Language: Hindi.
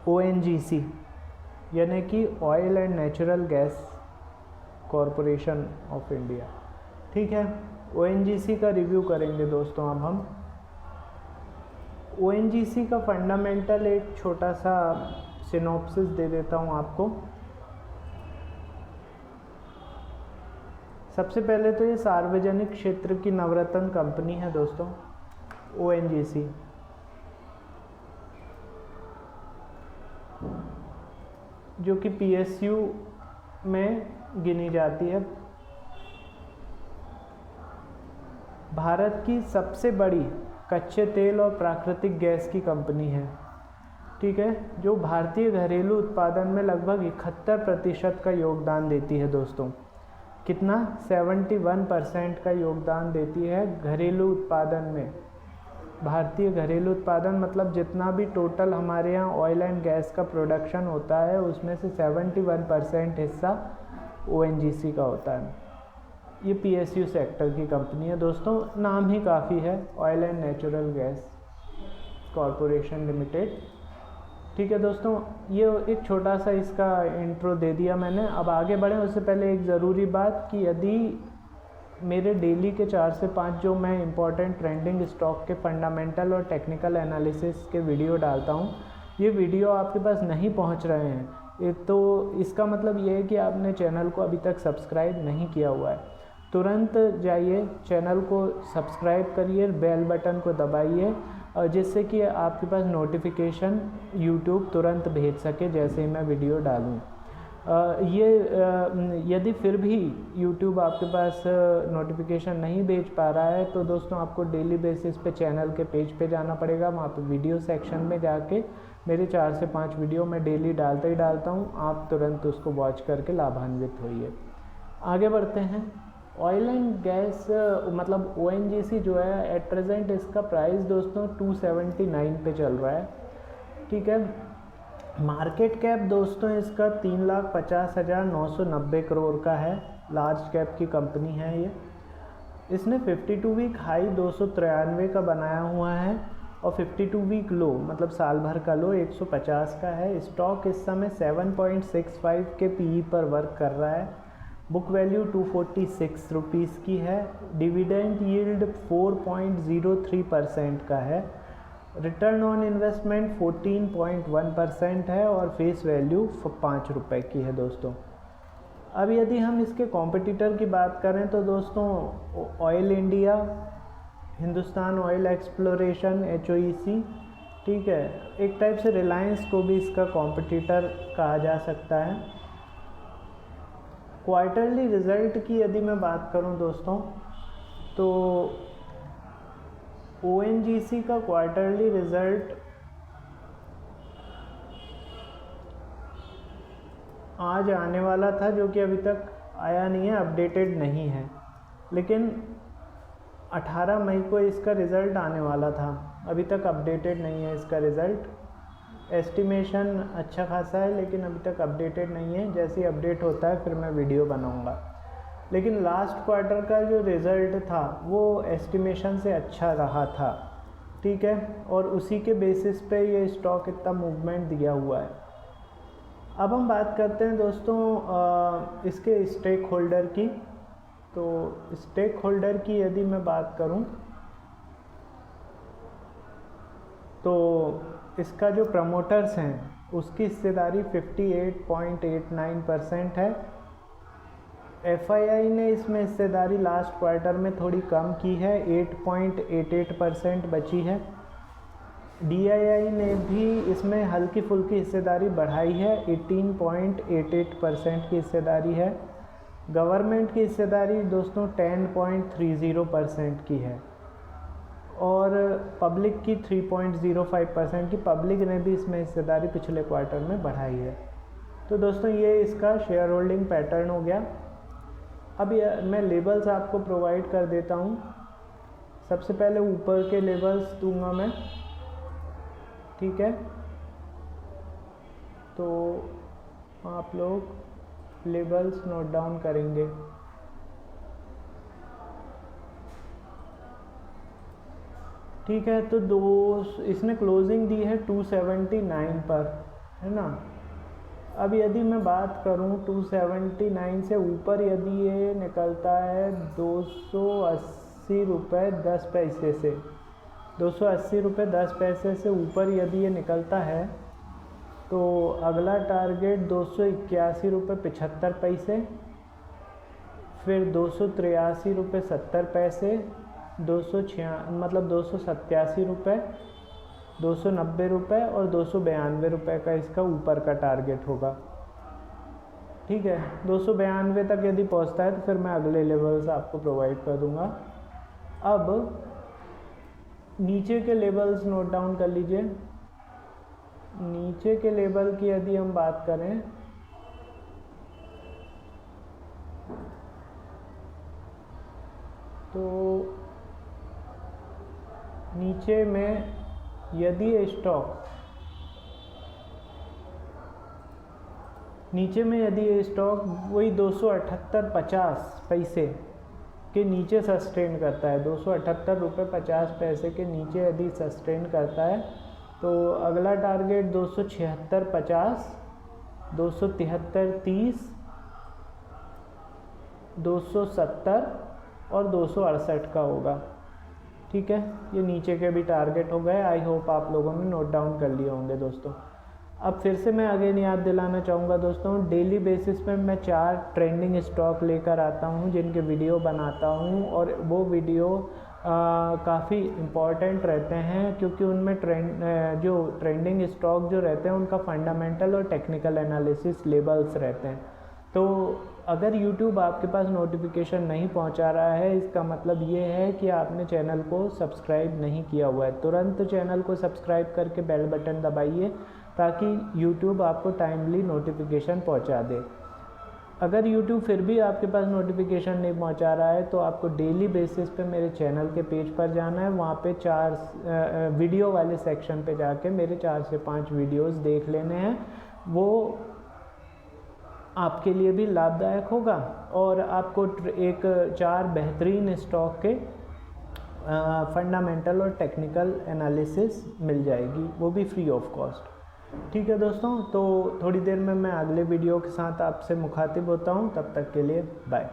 ONGC यानी कि oil and natural gas corporation of India. ठीक है, ONGC का रिव्यू करेंगे दोस्तों। अब हम ONGC का फंडामेंटल एक छोटा सा सिनॉप्सिस दे देता हूँ आपको। सबसे पहले तो ये सार्वजनिक क्षेत्र की नवरत्न कंपनी है दोस्तों, ONGC। जो कि PSU में गिनी जाती है। भारत की सबसे बड़ी कच्चे तेल और प्राकृतिक गैस की कंपनी है। ठीक है, जो भारतीय घरेलू उत्पादन में लगभग 71% का योगदान देती है दोस्तों। कितना? 71% का योगदान देती है घरेलू उत्पादन में। भारतीय घरेलू उत्पादन मतलब जितना भी टोटल हमारे यहाँ ऑयल एंड गैस का प्रोडक्शन होता है उसमें से 71% हिस्सा ONGC का होता है। ये PSU सेक्टर की कंपनी है दोस्तों। नाम ही काफ़ी है, oil and natural gas corporation limited. ठीक है दोस्तों, ये एक छोटा सा इसका इंट्रो दे दिया मैंने। अब आगे बढ़ें उससे पहले एक ज़रूरी बात कि यदि मेरे डेली के 4 से 5 जो मैं इंपॉर्टेंट ट्रेंडिंग स्टॉक के फंडामेंटल और टेक्निकल एनालिसिस के वीडियो डालता हूँ, ये वीडियो आपके पास नहीं पहुँच रहे हैं तो इसका मतलब ये है कि आपने चैनल को अभी तक सब्सक्राइब नहीं किया हुआ है। तुरंत जाइए चैनल को सब्सक्राइब करिए, बेल बटन को दबाइए जिससे कि आपके पास नोटिफिकेशन यूट्यूब तुरंत भेज सके जैसे ही मैं वीडियो डालूँ। यदि फिर भी यूट्यूब आपके पास नोटिफिकेशन नहीं भेज पा रहा है तो दोस्तों आपको डेली बेसिस पे चैनल के पेज पे जाना पड़ेगा। वहाँ पे वीडियो सेक्शन में जाके मेरे 4 से 5 वीडियो मैं डेली डालता ही डालता हूँ, आप तुरंत उसको वॉच करके लाभान्वित होइए। आगे बढ़ते हैं। ऑयल एंड गैस मतलब ONGC जो है एट प्रेजेंट इसका प्राइस दोस्तों 279 पे चल रहा है। ठीक है, मार्केट कैप दोस्तों इसका 3,50,990 करोड़ का है। लार्ज कैप की कंपनी है ये। इसने 52 वीक हाई 293 का बनाया हुआ है और 52 वीक लो मतलब साल भर का लो 150 का है। स्टॉक इस समय 7.65 के PE पर वर्क कर रहा है। बुक वैल्यू 246 रुपीज़ की है। डिविडेंड यील्ड 4.03% का है। रिटर्न ऑन इन्वेस्टमेंट 14.1% है और फेस वैल्यू 5 रुपये की है दोस्तों। अब यदि हम इसके कॉम्पिटिटर की बात करें तो दोस्तों oil India, Hindustan oil exploration HOEC, ठीक है, एक टाइप से रिलायंस को भी इसका कॉम्पिटिटर कहा जा सकता है। क्वार्टरली रिज़ल्ट की यदि मैं बात करूं दोस्तों तो ONGC का क्वार्टरली रिज़ल्ट आज आने वाला था जो कि अभी तक आया नहीं है, अपडेटेड नहीं है, लेकिन 18 मई को इसका रिज़ल्ट आने वाला था। अभी तक अपडेटेड नहीं है इसका रिज़ल्ट। एस्टिमेशन अच्छा खासा है लेकिन अभी तक अपडेटेड नहीं है। जैसे ही अपडेट होता है फिर मैं वीडियो बनाऊंगा। लेकिन लास्ट क्वार्टर का जो रिज़ल्ट था वो एस्टिमेशन से अच्छा रहा था। ठीक है, और उसी के बेसिस पे ये स्टॉक इतना मूवमेंट दिया हुआ है। अब हम बात करते हैं दोस्तों इसके स्टेक होल्डर की। तो स्टेक होल्डर की यदि मैं बात करूं तो इसका जो प्रमोटर्स हैं उसकी हिस्सेदारी 58.89% है। FII ने इसमें हिस्सेदारी लास्ट क्वार्टर में थोड़ी कम की है, 8.88% बची है। DII ने भी इसमें हल्की फुल्की हिस्सेदारी बढ़ाई है, 18.88% की हिस्सेदारी है। गवर्नमेंट की हिस्सेदारी दोस्तों 10.30% की है और पब्लिक की 3.05% की। पब्लिक ने भी इसमें हिस्सेदारी पिछले क्वार्टर में बढ़ाई है। तो दोस्तों ये इसका शेयर होल्डिंग पैटर्न हो गया। अब मैं लेबल्स आपको प्रोवाइड कर देता हूँ। सबसे पहले ऊपर के लेबल्स दूंगा मैं, ठीक है, तो आप लोग लेबल्स नोट डाउन करेंगे। ठीक है, तो इसने क्लोजिंग दी है 279 पर, है ना। अब यदि मैं बात करूं 279 से ऊपर यदि ये निकलता है 280 रुपये 10 पैसे से, 280 रुपये 10 पैसे से ऊपर यदि ये निकलता है तो अगला टारगेट 281 रुपये 75 पैसे, फिर 283 रुपये 70 पैसे, 287 रुपये, 290 रुपये और 292 रुपये का इसका ऊपर का टारगेट होगा। ठीक है, 292 तक यदि पहुंचता है तो फिर मैं अगले लेवल्स आपको प्रोवाइड कर दूंगा। अब नीचे के लेवल्स नोट डाउन कर लीजिए। नीचे के लेवल की यदि हम बात करें तो नीचे में यदि ये स्टॉक वही 278.50 पैसे के नीचे सस्टेन करता है, 278 रुपये 50 पैसे के नीचे यदि सस्टेन करता है तो अगला टारगेट 276.50, 273.30, 270 और 268 का होगा। ठीक है, ये नीचे के भी टारगेट हो गए। आई होप आप लोगों ने नोट डाउन कर लिए होंगे दोस्तों। अब फिर से मैं अगेन याद दिलाना चाहूँगा दोस्तों, डेली बेसिस पे मैं 4 ट्रेंडिंग स्टॉक लेकर आता हूँ जिनके वीडियो बनाता हूँ, और वो वीडियो काफ़ी इम्पॉर्टेंट रहते हैं क्योंकि उनमें जो ट्रेंडिंग स्टॉक जो रहते हैं उनका फंडामेंटल और टेक्निकल एनालिसिस लेवल्स रहते हैं। तो अगर YouTube आपके पास नोटिफिकेशन नहीं पहुंचा रहा है, इसका मतलब ये है कि आपने चैनल को सब्सक्राइब नहीं किया हुआ है। तुरंत चैनल को सब्सक्राइब करके बेल बटन दबाइए ताकि YouTube आपको टाइमली नोटिफिकेशन पहुंचा दे। अगर YouTube फिर भी आपके पास नोटिफिकेशन नहीं पहुंचा रहा है तो आपको डेली बेसिस पे मेरे चैनल के पेज पर जाना है, वहाँ पे 4 वीडियो वाले सेक्शन पे जाके मेरे 4 से 5 वीडियोस देख लेने हैं। वो आपके लिए भी लाभदायक होगा और आपको एक 4 बेहतरीन स्टॉक के फंडामेंटल और टेक्निकल एनालिसिस मिल जाएगी, वो भी फ्री ऑफ कॉस्ट। ठीक है दोस्तों, तो थोड़ी देर में मैं अगले वीडियो के साथ आपसे मुखातिब होता हूँ। तब तक के लिए बाय।